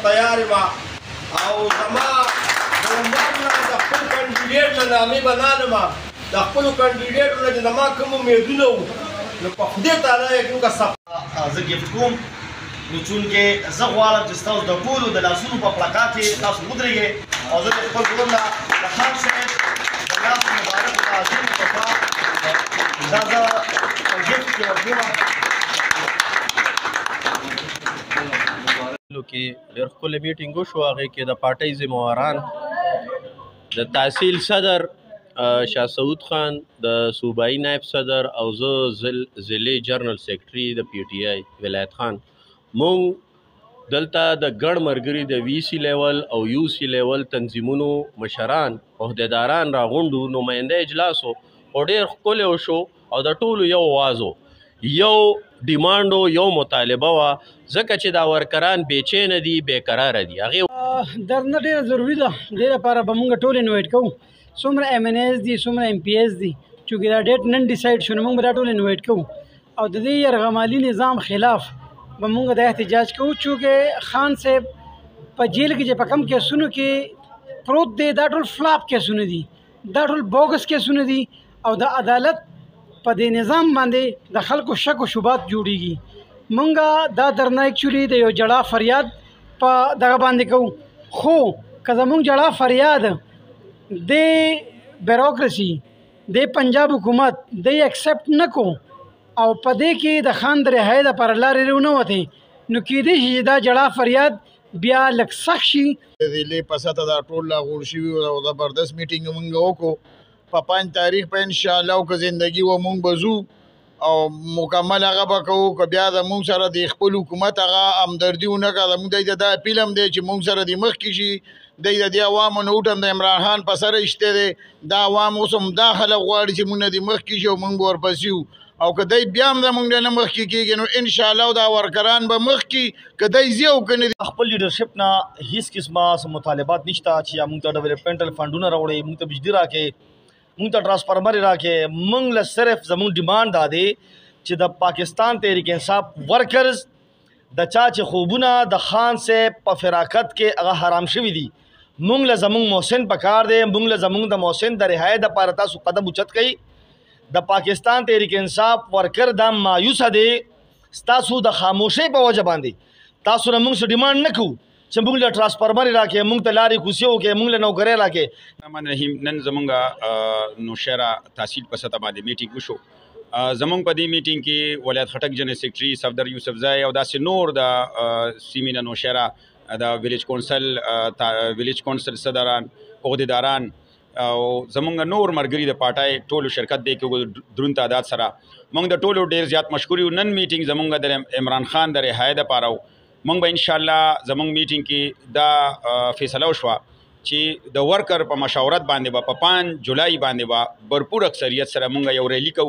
تیار یم او زما د عمر نه د خپل کانډیډیټ نه نامې بنالم د خپلو کانډیډیټو نه چې زما کوم امیدونه وو نو په خدای تعالی یقین که زه ګفټ کوم نو چونکې زه غواړم چې ستاسو د ټولو د لاسونو په پړکا کې تاسو ودرېږئ او زه د خپل ورور نه د خان صاحب د لاس مبارک تعظیم څخه دا زه په ګفټ کې ورکوم. کې ډېر ښکلی میټینګ وشو هغې کې د پارټۍ ذمواران د تحصیل صدر شاه سعود خان د صوبایي نایب صدر او زه ضلعي جنرال سیکرټري د پی ټي آی ولایت خان مونږ دلته د ګڼ ملګري د وي سي لیول او یو سي لیول تنظیمونو مشران عهدهداران راغونډو نماینده اجلاس و او ډېر ښکلی وشو او د ټولو یو اواز و یو ډیمانډ یو مطالبه وه ځکه چې دا ورکران بېچینه دي بېقراره دي هغې درنه ډېره ضروري ده دې لپاره به مونږ ټول انوایټ کوو څومره ایم این ایز دي څومره ایم پی ایز دي چونکې دا ډیټ نن ډیسایډ شو نو مونږ به دا ټول انوایټ کوو او د دې یرغمالي نظام خلاف به مونږ دا احتجاج کوو چونکې خان صاحب په جیل کې چې په کم کیسونو کې پروت دی دا ټول فلاپ کیسونه دي دا ټول بوګس کیسونه دي او د عدالت په دې نظام باندې د خلکو شک و شبهات جوړیږي مونږه دا درنه اکچولي د یو جړا فریاد په دغه باندې کوو خو که زمونږ جړا فریاد د بیروکراسي د پنجاب حکومت د اکسپټ نه کو او په دې کې د خان د رهایۍ دپاره لارې ونه وتې نو کیدای شي چې دا جړا فریاد بیا لږ سخت شي. د ضلع په سطحه دا ټول راغونډ شوي او زبردست میټینګ مونږ وکړو په 5 تاریخ په انشاءالله که زندگی و مونږ به ځو او مکمل هغه به کوو که بیا زمونږ سره د خپل حکومت هغه همدردي ونه کړه زمونږ دی د دا اپیل هم دی چې مونږ سره د مخکې شي دی د دې عوامو نوټ هم د عمران خان په سره ایستی دی دا عوام اوس هم دا خلک غواړي چې مونږ نه د مخکې شي او مونږ به ورپسې وو او که دی بیا هم زمونږ نه مخکې کېږي نو انشاءالله دا ورکران به مخکې که دی ځي او که نه دي. خپل لیډرشپ نه هېڅ قسمه مطالبات نشته چې یا مونږ ته ډیولپمنټل فنډونه راوړئ مونږ ته بجلي راکړئ مونږ ته ټرانسفارمر راکړئ مونږ له صرف زمونږ ډیمانډ دا دی چې د پاکستان تحریک انصاف ورکرز د چا چې خوبونه د خان صاحب په فراقت کې هغه حرام شوي دي مونږ له زمونږ محسن پکار دی مونږ له زمونږ د محسن د رهایۍ دپاره تاسو قدم اوچت کوئ د پاکستان تحریک انصاف ورکر دا مایوسه دی ستاسو د خاموشۍ په وجه باندې تاسو نه مونږ څه ډیمانډ نه کوو چې مونږ له ټرانسفارمر راکړئ مونږ ته لارې کوڅې وکړئ مونږ له نوکرۍ راکړئ. الرحمن الرحیم نن زمونږ نوشهره تحصیل په سطحه باندې میټینګ وشو زمونږ په دې میټینګ کې ولایت خټک جنرال سیکرټري صفدر یوسفزی او داسې نور د سیمې نه نوشهره د ویلیج کونسل صدران عهدهداران او زمونږ نور ملګري د پارټۍ ټولو شرکت دی کې دروند تعداد سره مونږ د ټولو ډېر زیات مشکور یو نن میټینګ زمونږ د عمران خان د رهایۍ دپاره و مونږ به انشاءالله زمونږ میټینګ کې دا فیصله وشوه چې د ورکر په مشاورت باندې به په 5 جولای باندې به بھرپور اکثریت سره مونږ یو ریلي کوو.